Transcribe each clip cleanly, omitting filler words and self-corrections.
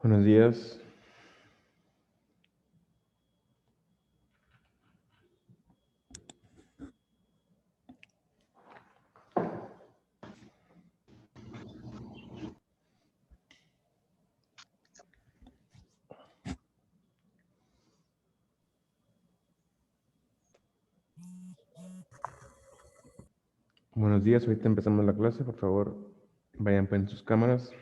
Buenos días. Buenos días, ahorita empezamos la clase, por favor, vayan en sus cámaras.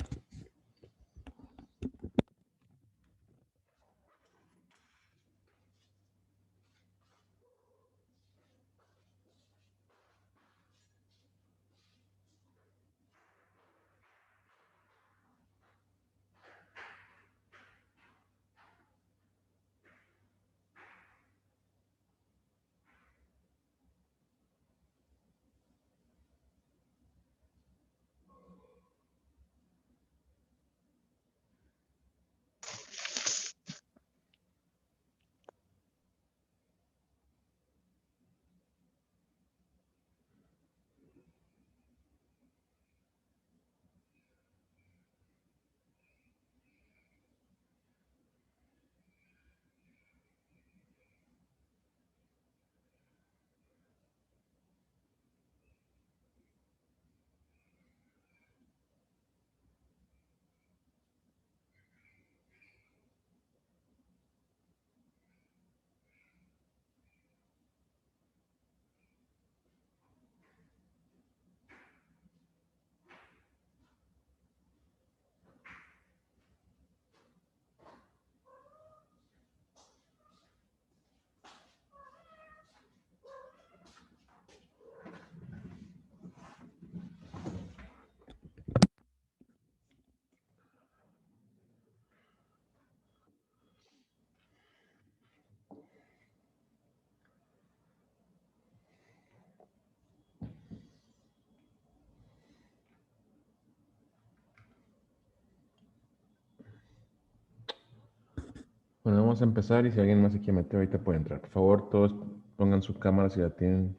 Bueno, vamos a empezar y si alguien más se quiere meter ahorita puede entrar. Por favor, todos pongan su cámara si la tienen.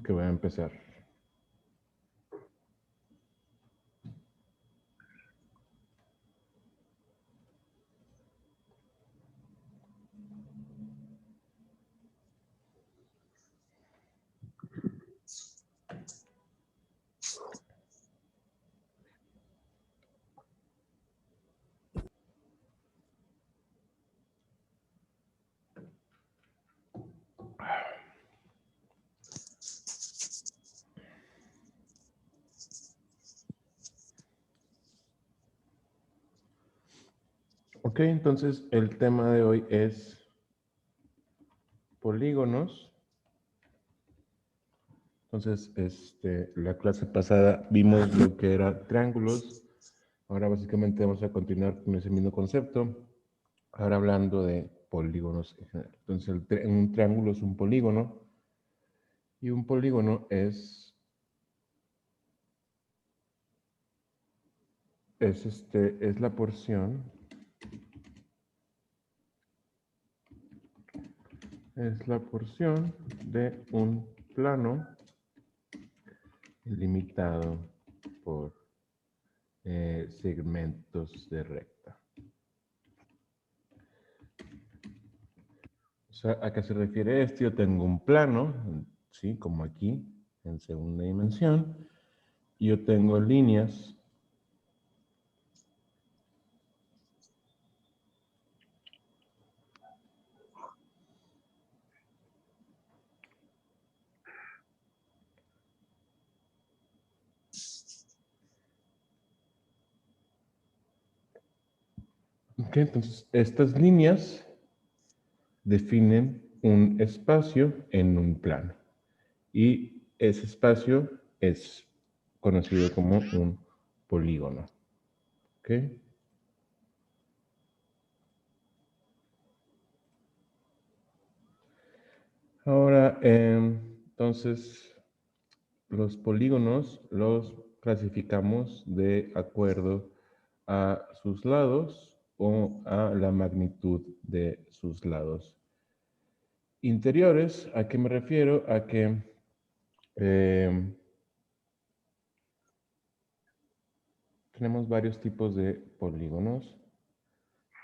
Que voy a empezar. Ok, entonces el tema de hoy es polígonos. Entonces, la clase pasada vimos lo que era triángulos. Ahora básicamente vamos a continuar con ese mismo concepto. Ahora hablando de polígonos en general. Entonces, un triángulo es un polígono y un polígono es la porción, de un plano limitado por segmentos de recta. O sea, ¿a qué se refiere esto? Yo tengo un plano, ¿sí? Como aquí, en segunda dimensión, y yo tengo líneas Ok, entonces estas líneas definen un espacio en un plano. Y ese espacio es conocido como un polígono. ¿Ok? Ahora, entonces, los polígonos los clasificamos de acuerdo a sus lados o a la magnitud de sus lados. Interiores, ¿a qué me refiero? A que tenemos varios tipos de polígonos.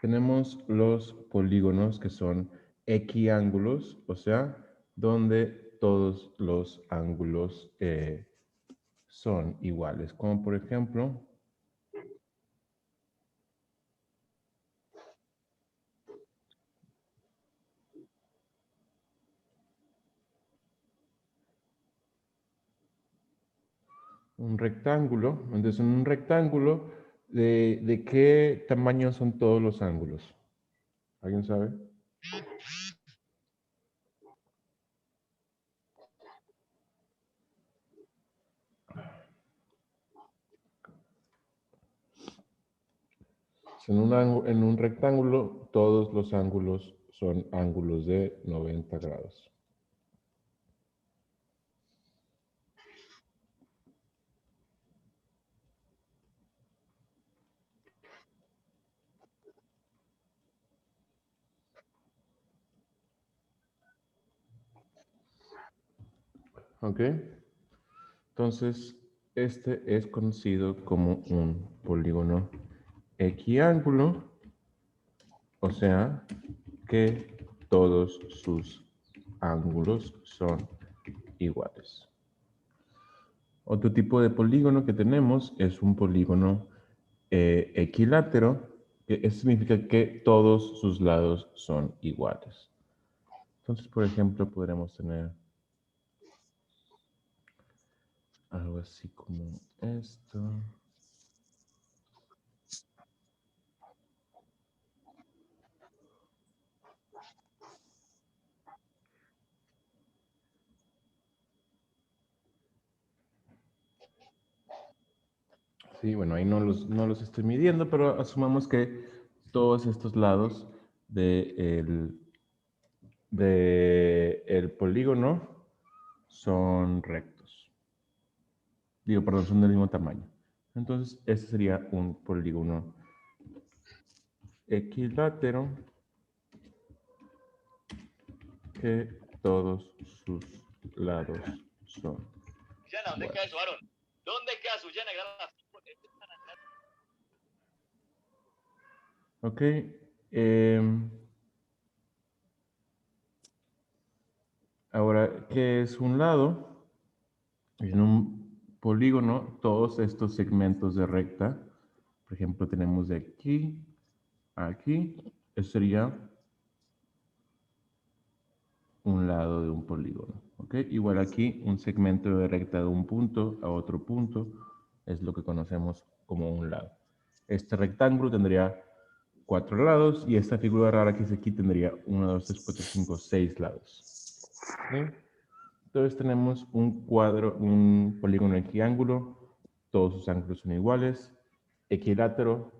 Tenemos los polígonos que son equiángulos, o sea, donde todos los ángulos son iguales. Como por ejemplo, un rectángulo. Entonces, en un rectángulo, ¿de qué tamaño son todos los ángulos? ¿Alguien sabe? En un rectángulo, todos los ángulos son ángulos de 90 grados. ¿Ok? Entonces, este es conocido como un polígono equiángulo, o sea, que todos sus ángulos son iguales. Otro tipo de polígono que tenemos es un polígono equilátero, que eso significa que todos sus lados son iguales. Entonces, por ejemplo, podremos tener algo así como esto. Sí, bueno, ahí no los estoy midiendo, pero asumamos que todos estos lados de el polígono son rectos. Digo, perdón, son del mismo tamaño. Entonces, este sería un polígono equilátero que todos sus lados son iguales. Ok. Ahora, ¿qué es un lado? En un polígono, todos estos segmentos de recta, por ejemplo, tenemos de aquí a aquí, eso sería un lado de un polígono. ¿Ok? Igual aquí, un segmento de recta de un punto a otro punto es lo que conocemos como un lado. Este rectángulo tendría 4 lados y esta figura rara que es aquí tendría 1, 2, 3, 4, 5, 6 lados. ¿Ok? Entonces tenemos un cuadro, un polígono equiángulo, todos sus ángulos son iguales, equilátero,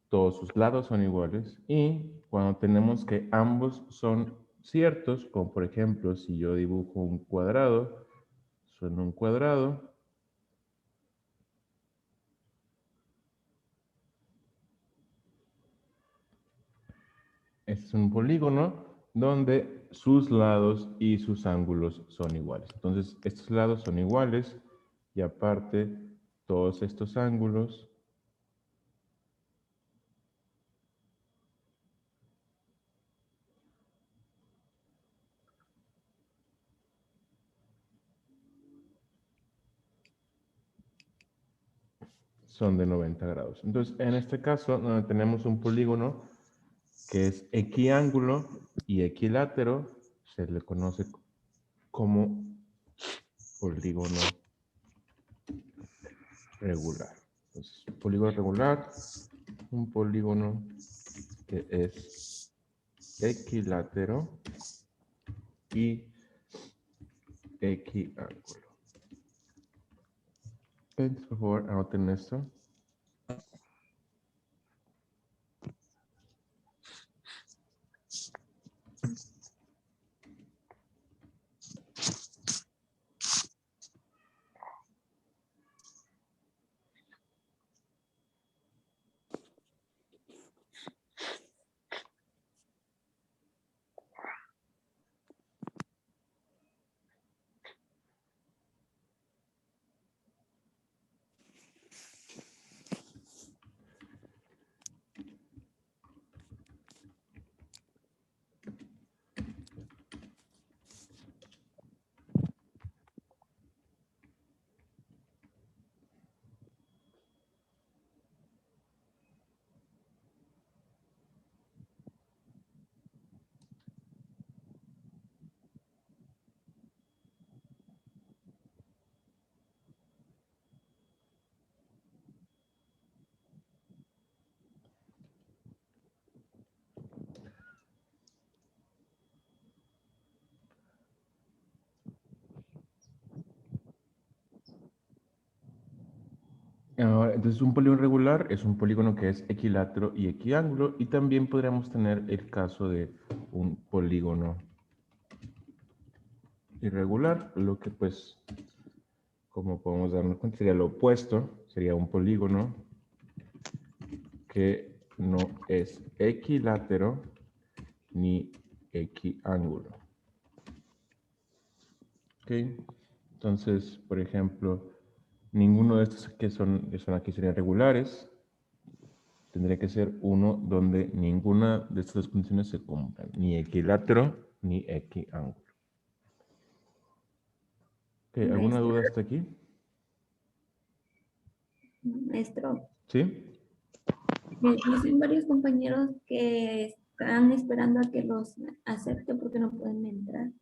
todos sus lados son iguales, y cuando tenemos que ambos son ciertos, como por ejemplo si yo dibujo un cuadrado, son un cuadrado, este es un polígono donde sus lados y sus ángulos son iguales. Entonces estos lados son iguales y aparte todos estos ángulos son de 90 grados. Entonces, en este caso, donde tenemos un polígono que es equiángulo y equilátero, se le conoce como polígono regular. Entonces, polígono regular, un polígono que es equilátero y equiángulo. Entonces, por favor, anoten esto. Ahora, entonces, un polígono regular es un polígono que es equilátero y equiángulo, y también podríamos tener el caso de un polígono irregular, lo que pues, como podemos darnos cuenta, sería lo opuesto, sería un polígono que no es equilátero ni equiángulo. ¿Ok? Entonces, por ejemplo, ninguno de estos que son aquí serían regulares. Tendría que ser uno donde ninguna de estas dos condiciones se cumplan, ni equilátero ni equiángulo. Okay, ¿alguna Maestro, duda hasta aquí? maestro, ¿Sí? me dicen varios compañeros que están esperando a que los acepte porque no pueden entrar.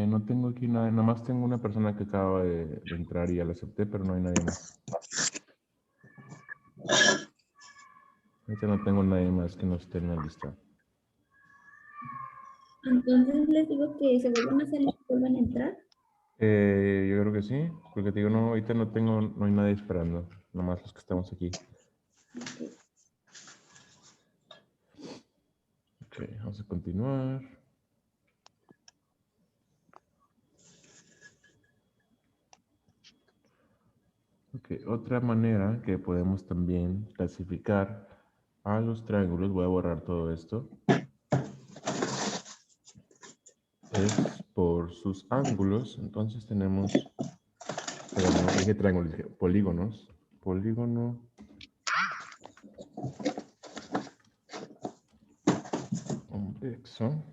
No tengo aquí nada, nada más tengo una persona que acaba de entrar y ya la acepté, pero no hay nadie más. Ahorita no tengo nadie más que no esté en la lista. Entonces les digo que se vuelvan a salir y vuelvan a entrar. Yo creo que sí, porque te digo, no, ahorita no hay nadie esperando, nomás los que estamos aquí. Okay. Ok, vamos a continuar. Ok, otra manera que podemos también clasificar a los triángulos, voy a borrar todo esto, es por sus ángulos. Entonces tenemos, perdón, no dije triángulos, dije polígonos. Polígono convexo.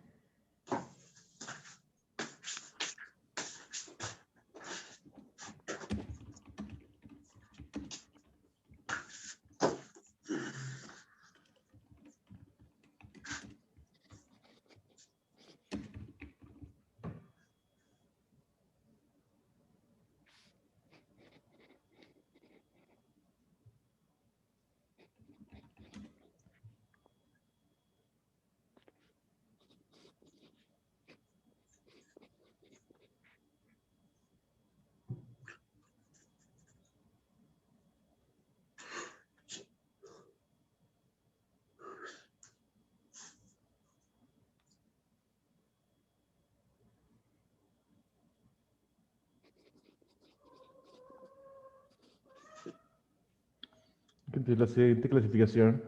Entonces la siguiente clasificación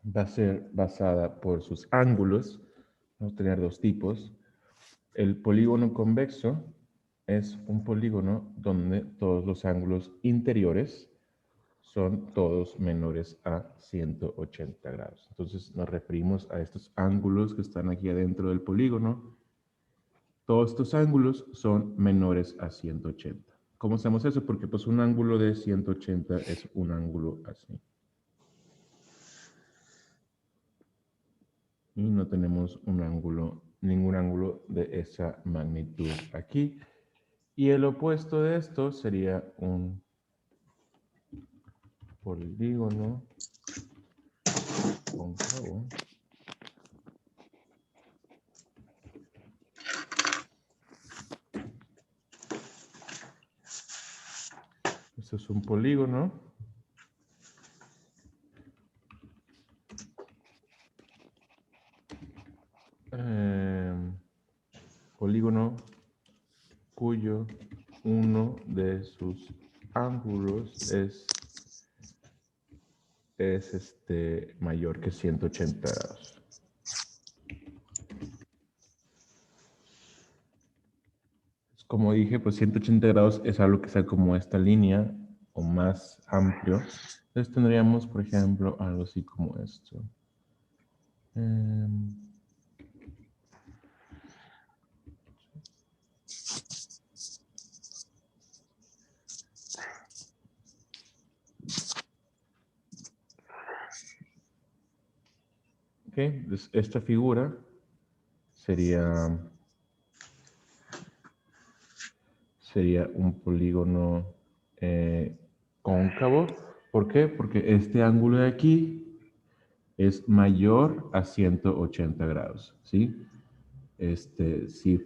va a ser basada por sus ángulos. Vamos a tener dos tipos. El polígono convexo es un polígono donde todos los ángulos interiores son todos menores a 180 grados. Entonces nos referimos a estos ángulos que están aquí adentro del polígono. Todos estos ángulos son menores a 180. ¿Cómo hacemos eso? Porque pues un ángulo de 180 es un ángulo así. Y no tenemos un ángulo, ningún ángulo de esa magnitud aquí. Y el opuesto de esto sería un polígono cóncavo. Esto es un polígono. Polígono cuyo uno de sus ángulos es mayor que 180 grados. Como dije, pues 180 grados es algo que sea como esta línea o más amplio. Entonces tendríamos, por ejemplo, algo así como esto. Ok, entonces esta figura sería un polígono cóncavo. ¿Por qué? Porque este ángulo de aquí es mayor a 180 grados, ¿sí? Sí.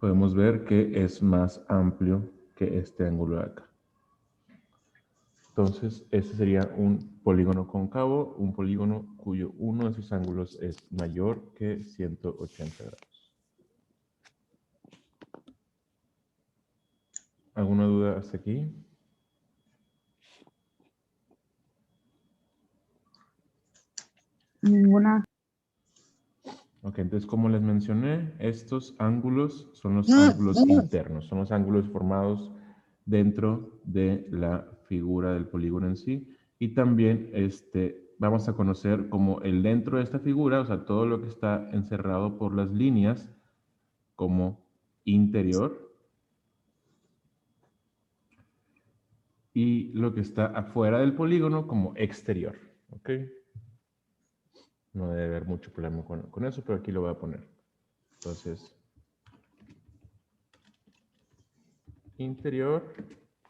Podemos ver que es más amplio que este ángulo de acá. Entonces, este sería un polígono cóncavo, un polígono cuyo uno de sus ángulos es mayor que 180 grados. ¿Alguna duda hasta aquí? Ninguna. Ok, entonces como les mencioné, estos ángulos son los ángulos internos, son los ángulos formados dentro de la figura del polígono en sí. Y también vamos a conocer como el dentro de esta figura, o sea, todo lo que está encerrado por las líneas como interior. Y lo que está afuera del polígono como exterior, ¿ok? No debe haber mucho problema con eso, pero aquí lo voy a poner. Entonces, interior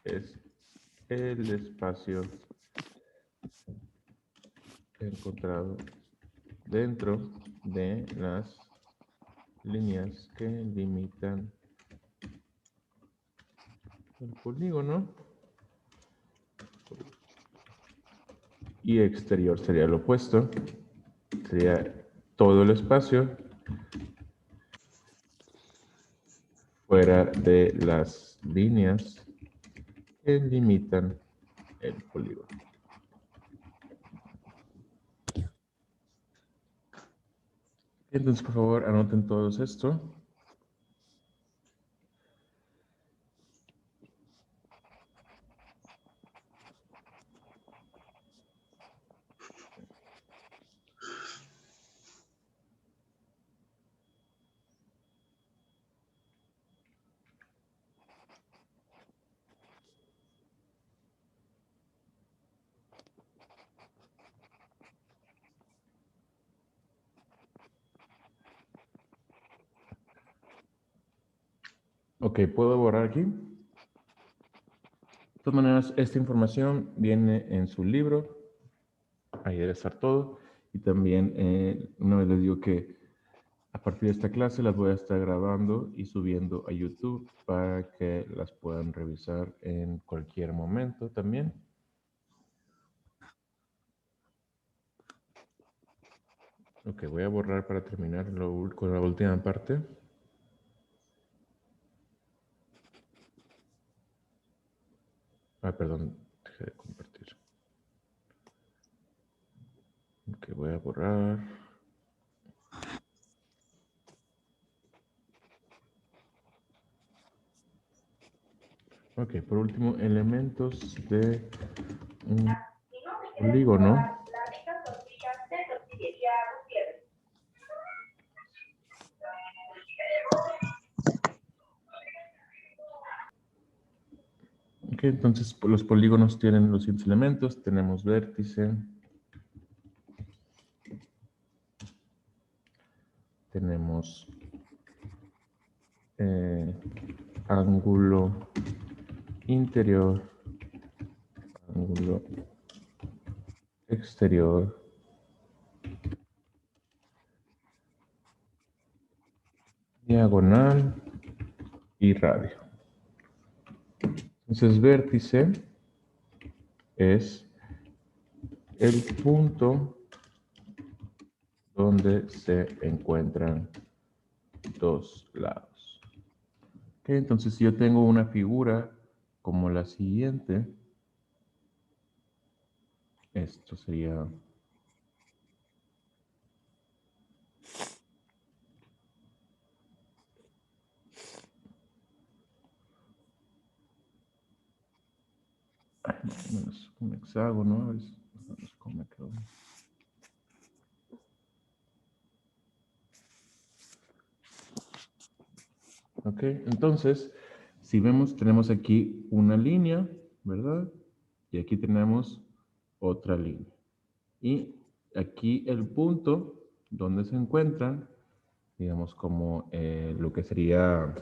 es el espacio encontrado dentro de las líneas que limitan el polígono. Y exterior sería lo opuesto. Sería todo el espacio fuera de las líneas que limitan el polígono. Entonces, por favor, anoten todos esto. Ok, ¿puedo borrar aquí? De todas maneras, esta información viene en su libro. Ahí debe estar todo. Y también, una vez les digo que a partir de esta clase las voy a estar grabando y subiendo a YouTube para que las puedan revisar en cualquier momento también. Ok, voy a borrar para terminar con la última parte. Perdón, dejé de compartir. Ok, voy a borrar. Ok, por último, elementos de un polígono. Ok, entonces los polígonos tienen los siguientes elementos. Tenemos vértice. Tenemos ángulo interior, ángulo exterior, diagonal y radio. Entonces, vértice es el punto donde se encuentran dos lados. Okay, entonces, si yo tengo una figura como la siguiente, esto sería... más o menos un hexágono, a ver cómo me quedó. Ok, entonces, si vemos, tenemos aquí una línea, ¿verdad? Y aquí tenemos otra línea. Y aquí el punto donde se encuentran, digamos como lo que sería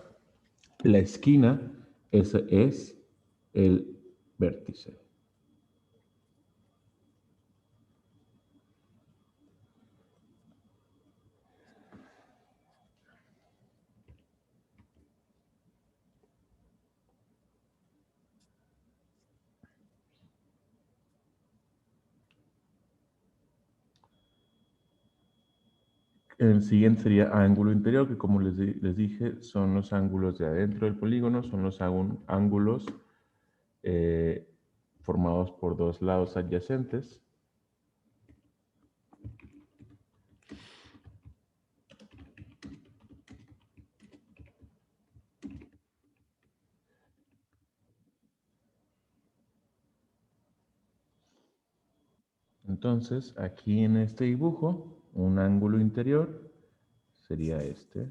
la esquina, ese es el vértice. El siguiente sería ángulo interior, que como les dije, son los ángulos de adentro del polígono, son los ángulos formados por dos lados adyacentes. Entonces, aquí en este dibujo, un ángulo interior sería este.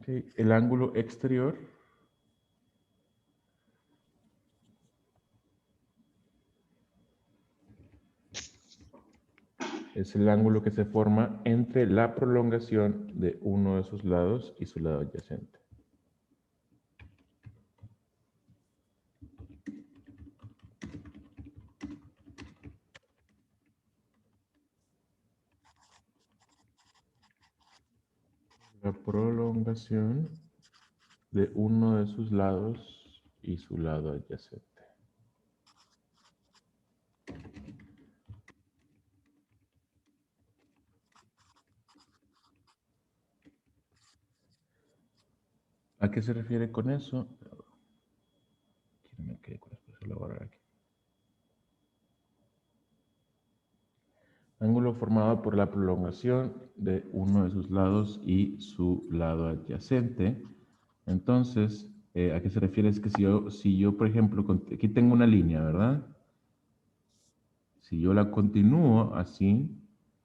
Okay. El ángulo exterior es el ángulo que se forma entre la prolongación de uno de sus lados y su lado adyacente. La prolongación de uno de sus lados y su lado adyacente. ¿A qué se refiere con eso? Me quedé con esto, elaborar aquí. Ángulo formado por la prolongación de uno de sus lados y su lado adyacente. Entonces, ¿a qué se refiere? Es que si yo, por ejemplo, aquí tengo una línea, ¿verdad? Si yo la continúo así,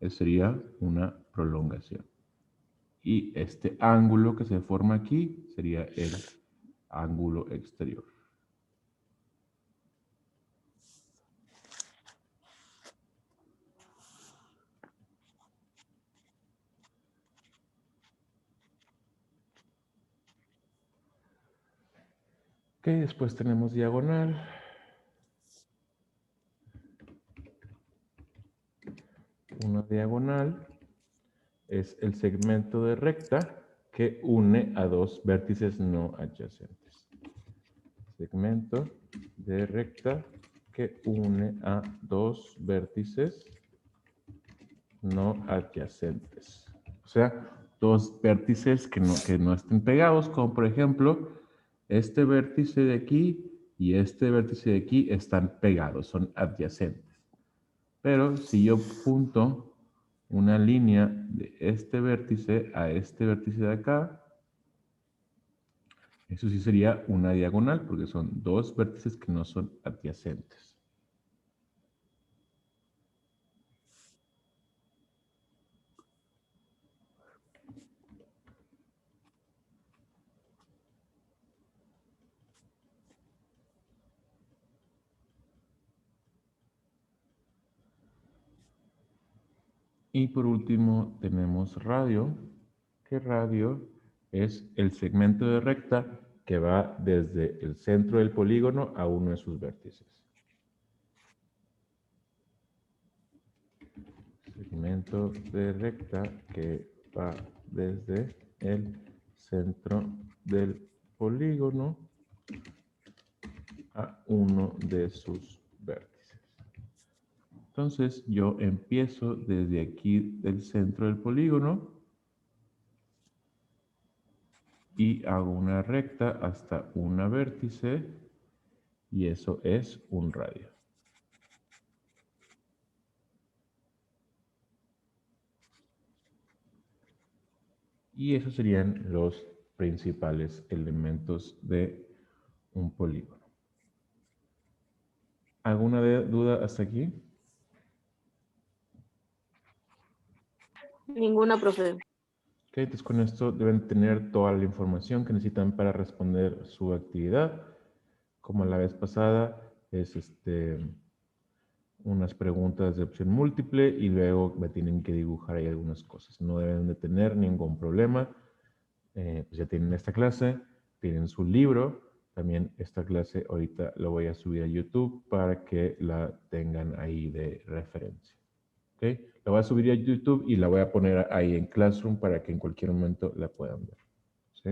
sería una prolongación. Y este ángulo que se forma aquí sería el ángulo exterior. Ok, después tenemos diagonal. Una diagonal es el segmento de recta que une a dos vértices no adyacentes. Segmento de recta que une a dos vértices no adyacentes. O sea, dos vértices que no estén pegados, como por ejemplo, este vértice de aquí y este vértice de aquí están pegados, son adyacentes. Pero si yo punto una línea de este vértice a este vértice de acá, eso sí sería una diagonal, porque son dos vértices que no son adyacentes. Y por último tenemos radio, que radio es el segmento de recta que va desde el centro del polígono a uno de sus vértices. Segmento de recta que va desde el centro del polígono a uno de sus vértices. Entonces yo empiezo desde aquí del centro del polígono y hago una recta hasta una vértice y eso es un radio. Y esos serían los principales elementos de un polígono. ¿Alguna duda hasta aquí? Ninguna, profe. Ok, entonces con esto deben tener toda la información que necesitan para responder su actividad. Como la vez pasada, es unas preguntas de opción múltiple y luego me tienen que dibujar ahí algunas cosas. No deben de tener ningún problema. Pues ya tienen esta clase, tienen su libro. También esta clase ahorita la voy a subir a YouTube para que la tengan ahí de referencia. ¿Ok? La voy a subir a YouTube y la voy a poner ahí en Classroom para que en cualquier momento la puedan ver. ¿Sí?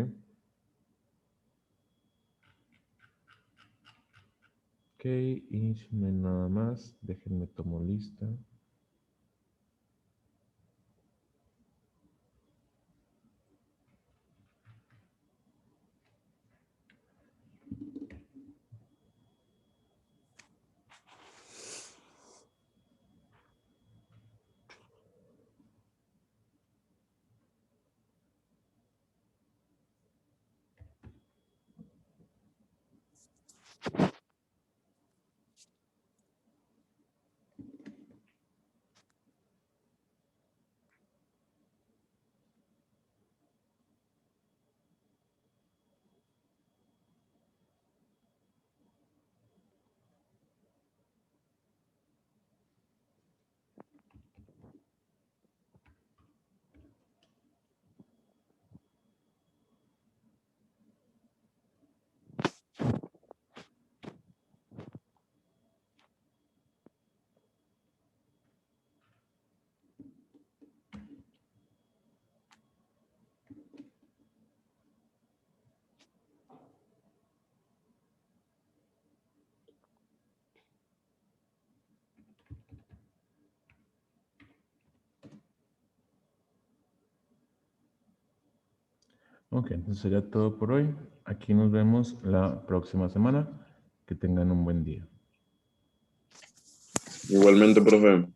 Ok, y si no hay nada más, déjenme tomo lista. Ok, entonces sería todo por hoy. Aquí nos vemos la próxima semana. Que tengan un buen día. Igualmente, profe.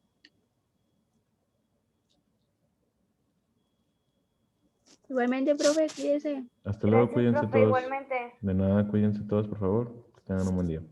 Igualmente, profe, cuídese. Hasta luego, Gracias, cuídense profe, todos. igualmente. De nada, cuídense todos, por favor. Que tengan un buen día.